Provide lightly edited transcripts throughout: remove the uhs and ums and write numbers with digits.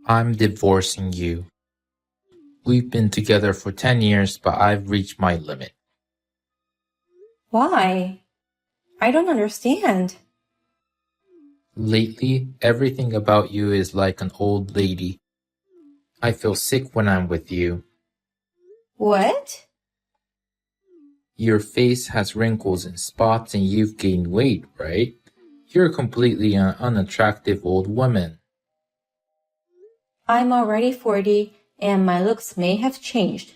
I'm divorcing you. We've been together for 10 years, but I've reached my limit. Why? I don't understand. Lately, everything about you is like an old lady. I feel sick when I'm with you. What? Your face has wrinkles and spots and you've gained weight, right? You're completely an unattractive old woman. I'm already 40 and my looks may have changed,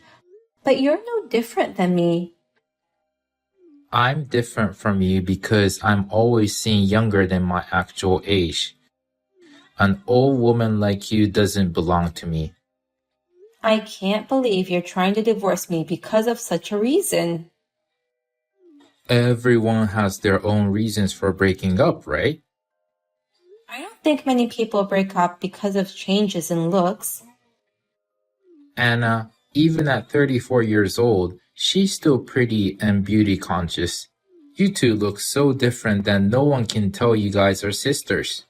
but you're no different than me. I'm different from you because I'm always seen younger than my actual age. An old woman like you doesn't belong to me. I can't believe you're trying to divorce me because of such a reason. Everyone has their own reasons for breaking up, right? I don't think many people break up because of changes in looks. Anna, even at 34 years old, she's still pretty and beauty conscious. You two look so different that no one can tell you guys are sisters.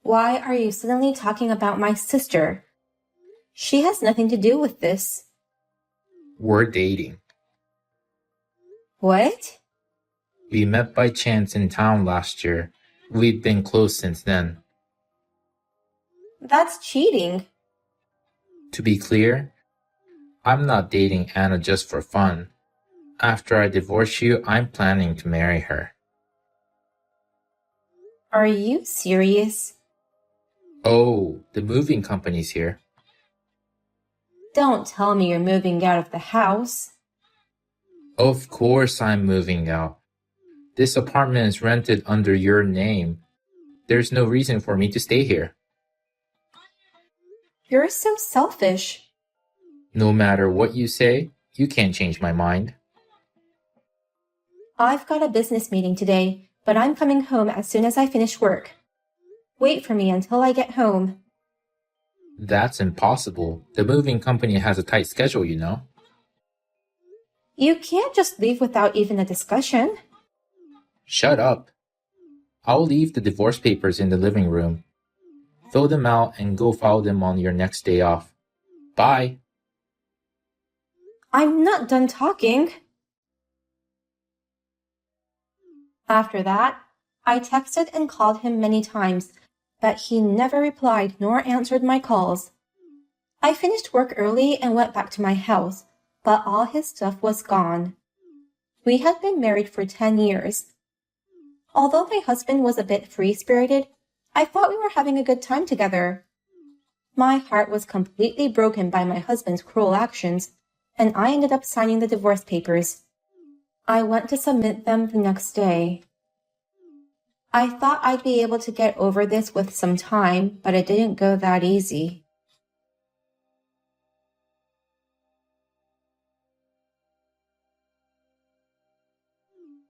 Why are you suddenly talking about my sister? She has nothing to do with this. We're dating. What? We met by chance in town last year. We've been close since then. That's cheating. To be clear, I'm not dating Anna just for fun. After I divorce you, I'm planning to marry her. Are you serious? Oh, the moving company's here. Don't tell me you're moving out of the house. Of course I'm moving out. This apartment is rented under your name. There's no reason for me to stay here. You're so selfish. No matter what you say, you can't change my mind. I've got a business meeting today, but I'm coming home as soon as I finish work. Wait for me until I get home. That's impossible. The moving company has a tight schedule, you know. You can't just leave without even a discussion. Shut up. I'll leave the divorce papers in the living room. Fill them out and go file them on your next day off. Bye. I'm not done talking. After that, I texted and called him many times, but he never replied nor answered my calls. I finished work early and went back to my house, but all his stuff was gone. We had been married for 10 years. Although my husband was a bit free-spirited, I thought we were having a good time together. My heart was completely broken by my husband's cruel actions, and I ended up signing the divorce papers. I went to submit them the next day. I thought I'd be able to get over this with some time, but it didn't go that easy.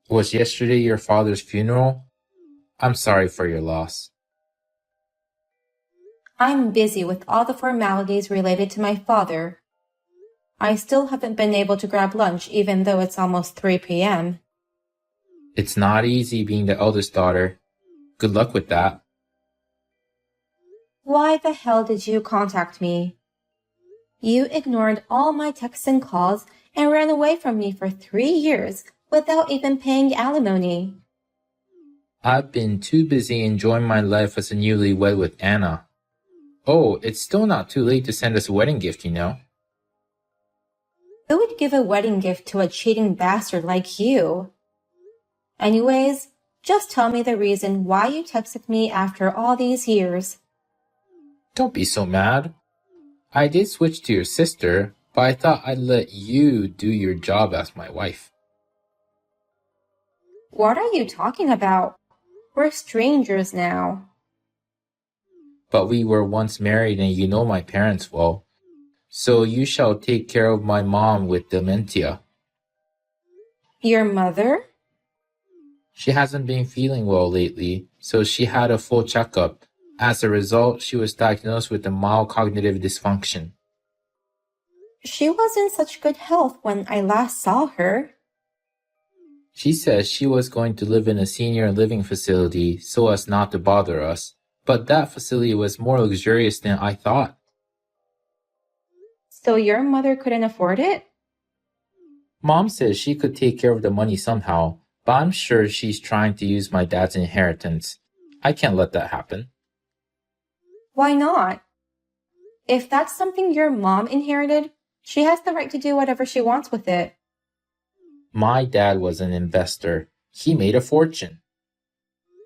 Was yesterday your father's funeral? I'm sorry for your loss. I'm busy with all the formalities related to my father. I still haven't been able to grab lunch even though it's almost 3 p.m. It's not easy being the eldest daughter. Good luck with that. Why the hell did you contact me? You ignored all my texts and calls and ran away from me for 3 years without even paying alimony. I've been too busy enjoying my life as a newlywed with Anna. Oh, it's still not too late to send us a wedding gift, you know. Who would give a wedding gift to a cheating bastard like you? Anyways, just tell me the reason why you texted me after all these years. Don't be so mad. I did switch to your sister, but I thought I'd let you do your job as my wife. What are you talking about? We're strangers now. But we were once married and you know my parents well. So you shall take care of my mom with dementia. Your mother? She hasn't been feeling well lately, so she had a full checkup. As a result, she was diagnosed with a mild cognitive dysfunction. She was in such good health when I last saw her. She says she was going to live in a senior living facility so as not to bother us, but that facility was more luxurious than I thought. So your mother couldn't afford it? Mom says she could take care of the money somehow, but I'm sure she's trying to use my dad's inheritance. I can't let that happen. Why not? If that's something your mom inherited, she has the right to do whatever she wants with it. My dad was an investor. He made a fortune.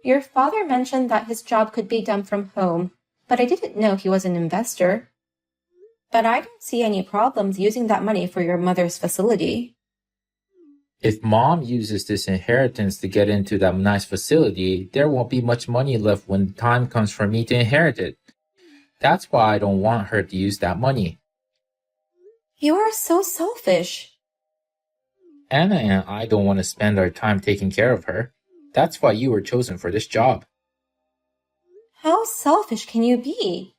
Your father mentioned that his job could be done from home, but I didn't know he was an investor. But I don't see any problems using that money for your mother's facility. If mom uses this inheritance to get into that nice facility, there won't be much money left when the time comes for me to inherit it. That's why I don't want her to use that money. You are so selfish. Anna and I don't want to spend our time taking care of her. That's why you were chosen for this job. How selfish can you be?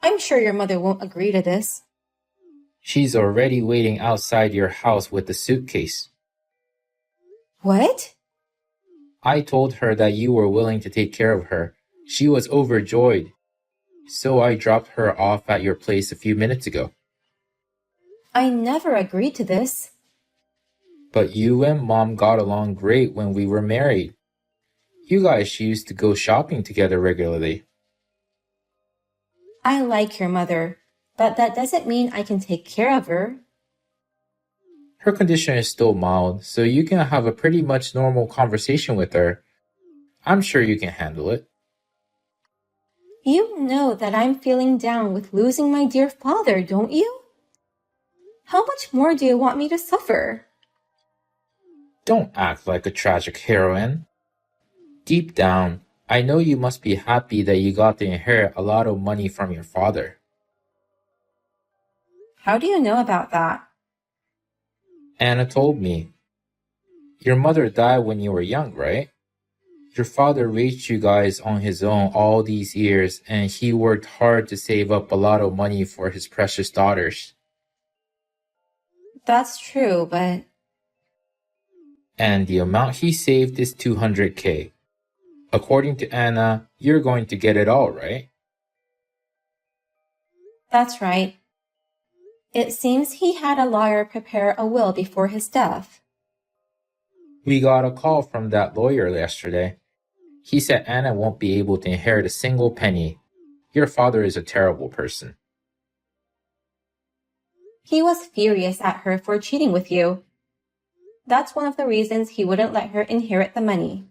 I'm sure your mother won't agree to this. She's already waiting outside your house with the suitcase. What? I told her that you were willing to take care of her. She was overjoyed. So I dropped her off at your place a few minutes ago. I never agreed to this. But you and mom got along great when we were married. You guys used to go shopping together regularly. I like your mother, but that doesn't mean I can take care of her. Her condition is still mild, so you can have a pretty much normal conversation with her. I'm sure you can handle it. You know that I'm feeling down with losing my dear father, don't you? How much more do you want me to suffer? Don't act like a tragic heroine. Deep down, I know you must be happy that you got to inherit a lot of money from your father. How do you know about that? Anna told me. Your mother died when you were young, right? Your father raised you guys on his own all these years, and he worked hard to save up a lot of money for his precious daughters. That's true, but... And the amount he saved is $200K. According to Anna, you're going to get it all, right? That's right. It seems he had a lawyer prepare a will before his death. We got a call from that lawyer yesterday. He said Anna won't be able to inherit a single penny. Your father is a terrible person. He was furious at her for cheating with you. That's one of the reasons he wouldn't let her inherit the money.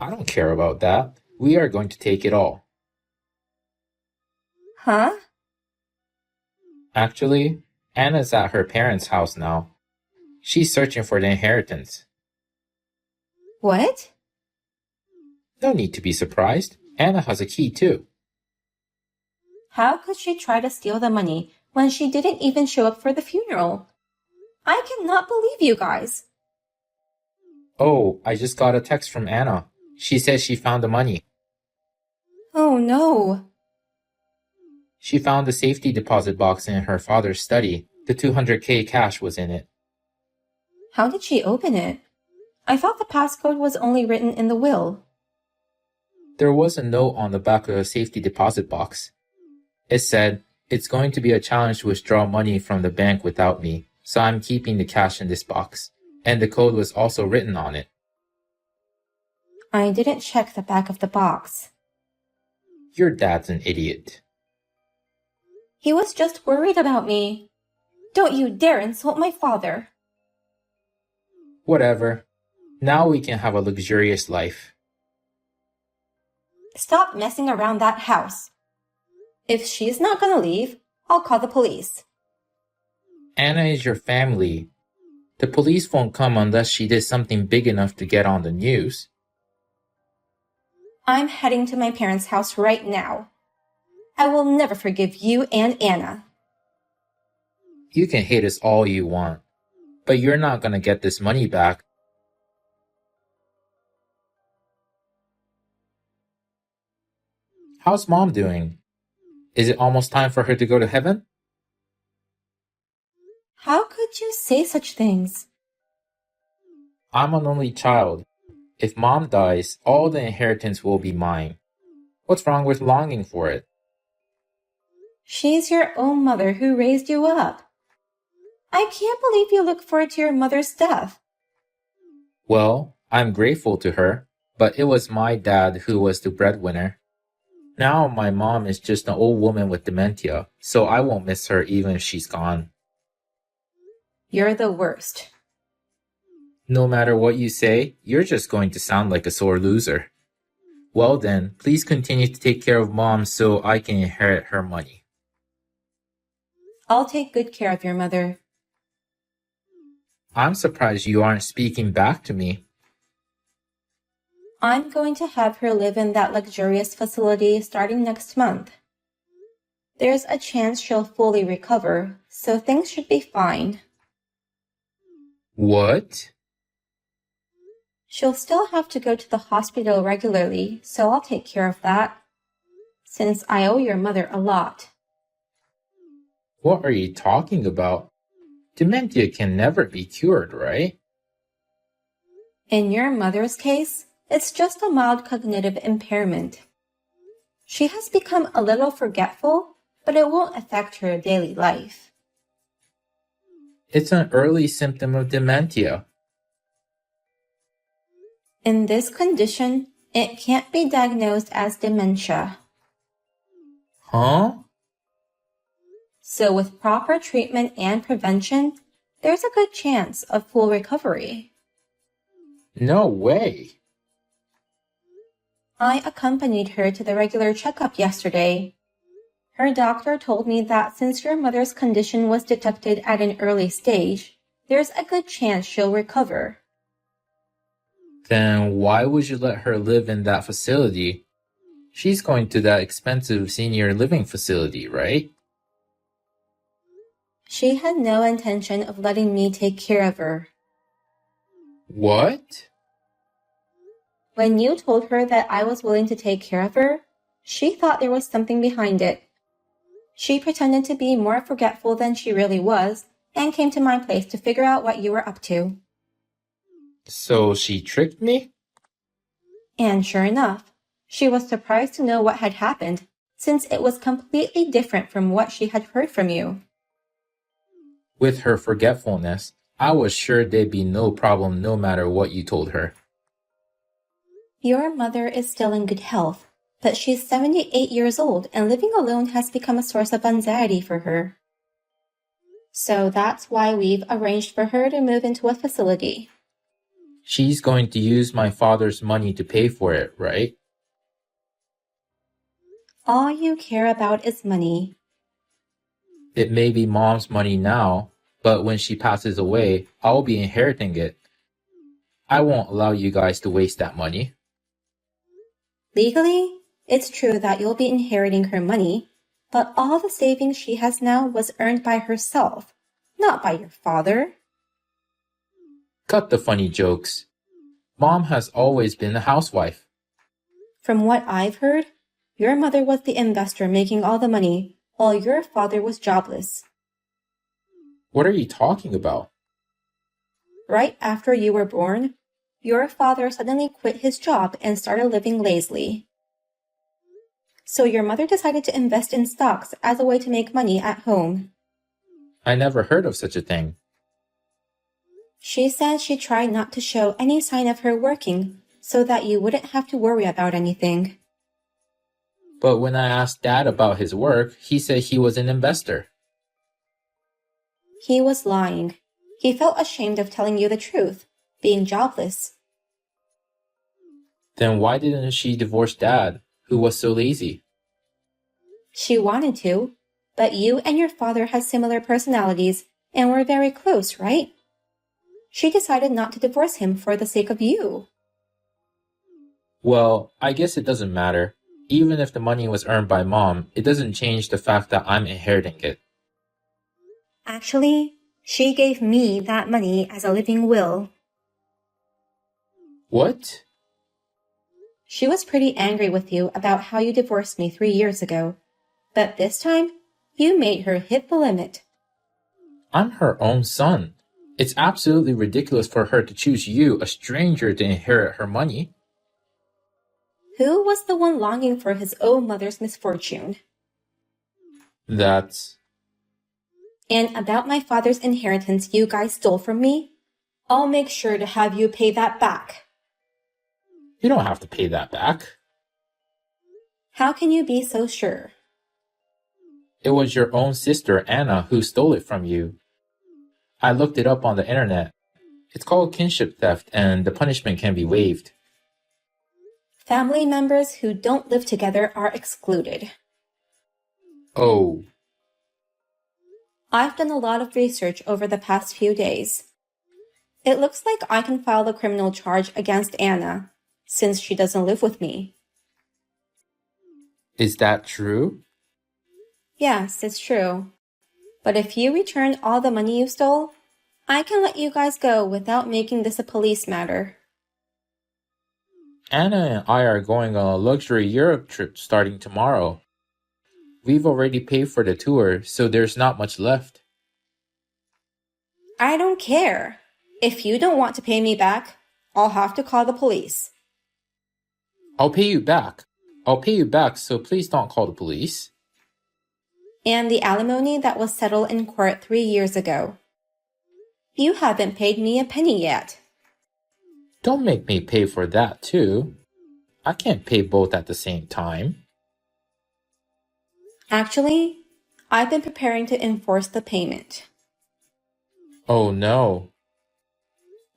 I don't care about that. We are going to take it all. Huh? Actually, Anna's at her parents' house now. She's searching for the inheritance. What? No need to be surprised. Anna has a key too. How could she try to steal the money when she didn't even show up for the funeral? I cannot believe you guys. Oh, I just got a text from Anna. She says she found the money. Oh no. She found the safety deposit box in her father's study. The $200K cash was in it. How did she open it? I thought the passcode was only written in the will. There was a note on the back of the safety deposit box. It said, "It's going to be a challenge to withdraw money from the bank without me, so I'm keeping the cash in this box." And the code was also written on it. I didn't check the back of the box. Your dad's an idiot. He was just worried about me. Don't you dare insult my father. Whatever. Now we can have a luxurious life. Stop messing around that house. If she's not gonna leave, I'll call the police. Anna is your family. The police won't come unless she did something big enough to get on the news. I'm heading to my parents' house right now. I will never forgive you and Anna. You can hate us all you want, but you're not gonna get this money back. How's mom doing? Is it almost time for her to go to heaven? How could you say such things? I'm an only child. If mom dies, all the inheritance will be mine. What's wrong with longing for it? She's your own mother who raised you up. I can't believe you look forward to your mother's death. Well, I'm grateful to her, but it was my dad who was the breadwinner. Now my mom is just an old woman with dementia, so I won't miss her even if she's gone. You're the worst. No matter what you say, you're just going to sound like a sore loser. Well then, please continue to take care of mom so I can inherit her money. I'll take good care of your mother. I'm surprised you aren't speaking back to me. I'm going to have her live in that luxurious facility starting next month. There's a chance she'll fully recover, so things should be fine. What? She'll still have to go to the hospital regularly, so I'll take care of that, since I owe your mother a lot. What are you talking about? Dementia can never be cured, right? In your mother's case, it's just a mild cognitive impairment. She has become a little forgetful, but it won't affect her daily life. It's an early symptom of dementia. In this condition, it can't be diagnosed as dementia. Huh? So with proper treatment and prevention, there's a good chance of full recovery. No way. I accompanied her to the regular checkup yesterday. Her doctor told me that since your mother's condition was detected at an early stage, there's a good chance she'll recover. Then why would you let her live in that facility? She's going to that expensive senior living facility, right? She had no intention of letting me take care of her. What? When you told her that I was willing to take care of her, she thought there was something behind it. She pretended to be more forgetful than she really was and came to my place to figure out what you were up to. So she tricked me? And sure enough, she was surprised to know what had happened, since it was completely different from what she had heard from you. With her forgetfulness, I was sure there'd be no problem no matter what you told her. Your mother is still in good health, but she's 78 years old and living alone has become a source of anxiety for her. So that's why we've arranged for her to move into a facility. She's going to use my father's money to pay for it, right? All you care about is money. It may be mom's money now, but when she passes away, I'll be inheriting it. I won't allow you guys to waste that money. Legally, it's true that you'll be inheriting her money, but all the savings she has now was earned by herself, not by your father. Cut the funny jokes. Mom has always been a housewife. From what I've heard, your mother was the investor making all the money, while your father was jobless. What are you talking about? Right after you were born, your father suddenly quit his job and started living lazily. So your mother decided to invest in stocks as a way to make money at home. I never heard of such a thing. She said she tried not to show any sign of her working so that you wouldn't have to worry about anything. But when I asked Dad about his work, he said he was an investor. He was lying. He felt ashamed of telling you the truth, being jobless. Then why didn't she divorce Dad, who was so lazy? She wanted to, but you and your father had similar personalities and were very close, right? She decided not to divorce him for the sake of you. Well, I guess it doesn't matter. Even if the money was earned by Mom, it doesn't change the fact that I'm inheriting it. Actually, she gave me that money as a living will. What? She was pretty angry with you about how you divorced me 3 years ago. But this time, you made her hit the limit. I'm her own son. It's absolutely ridiculous for her to choose you, a stranger, to inherit her money. Who was the one longing for his own mother's misfortune? That's... And about my father's inheritance you guys stole from me? I'll make sure to have you pay that back. You don't have to pay that back. How can you be so sure? It was your own sister, Anna, who stole it from you. I looked it up on the internet. It's called kinship theft, and the punishment can be waived. Family members who don't live together are excluded. Oh. I've done a lot of research over the past few days. It looks like I can file a criminal charge against Anna, since she doesn't live with me. Is that true? Yes, it's true. But if you return all the money you stole, I can let you guys go without making this a police matter. Anna and I are going on a luxury Europe trip starting tomorrow. We've already paid for the tour, so there's not much left. I don't care. If you don't want to pay me back, I'll have to call the police. I'll pay you back. So please don't call the police. And the alimony that was settled in court 3 years ago. You haven't paid me a penny yet. Don't make me pay for that too. I can't pay both at the same time. Actually, I've been preparing to enforce the payment. Oh no.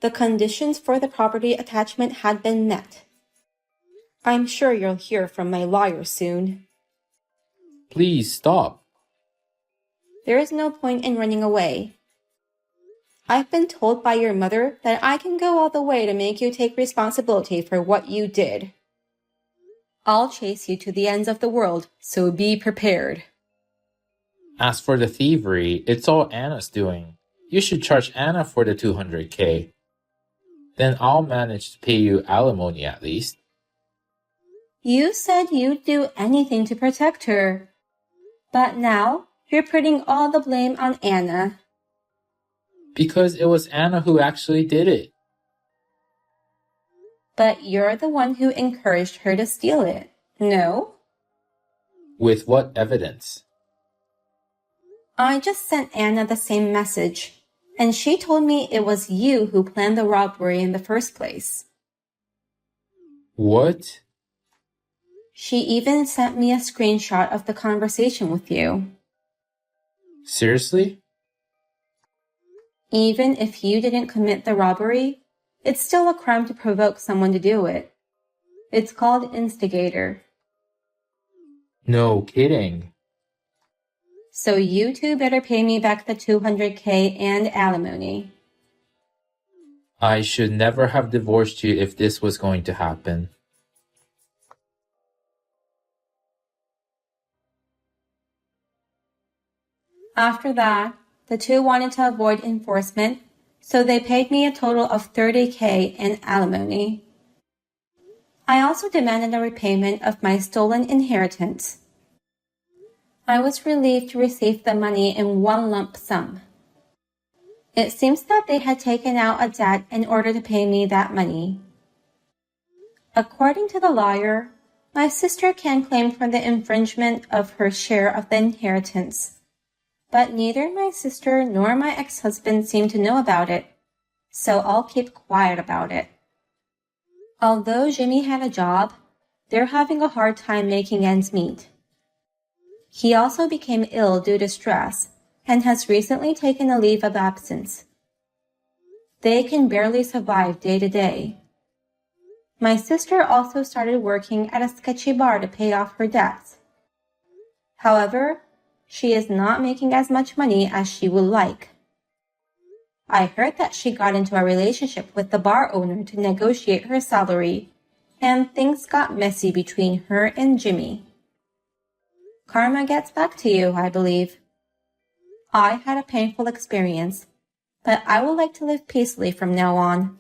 The conditions for the property attachment had been met. I'm sure you'll hear from my lawyer soon. Please stop. There is no point in running away. I've been told by your mother that I can go all the way to make you take responsibility for what you did. I'll chase you to the ends of the world, so be prepared. As for the thievery, it's all Anna's doing. You should charge Anna for the 200K. Then I'll manage to pay you alimony at least. You said you'd do anything to protect her. But now, you're putting all the blame on Anna. Because it was Anna who actually did it. But you're the one who encouraged her to steal it, no? With what evidence? I just sent Anna the same message, and she told me it was you who planned the robbery in the first place. What? She even sent me a screenshot of the conversation with you. Seriously? Even if you didn't commit the robbery, it's still a crime to provoke someone to do it. It's called instigator. No kidding. So you two better pay me back the 200K and alimony. I should never have divorced you if this was going to happen. After that, the two wanted to avoid enforcement, so they paid me a total of 30K in alimony. I also demanded a repayment of my stolen inheritance. I was relieved to receive the money in one lump sum. It seems that they had taken out a debt in order to pay me that money. According to the lawyer, my sister can claim for the infringement of her share of the inheritance. But neither my sister nor my ex-husband seem to know about it, so I'll keep quiet about it. Although Jimmy had a job, they're having a hard time making ends meet. He also became ill due to stress and has recently taken a leave of absence. They can barely survive day to day. My sister also started working at a sketchy bar to pay off her debts. However, she is not making as much money as she would like. I heard that she got into a relationship with the bar owner to negotiate her salary, and things got messy between her and Jimmy. Karma gets back to you, I believe. I had a painful experience, but I would like to live peacefully from now on.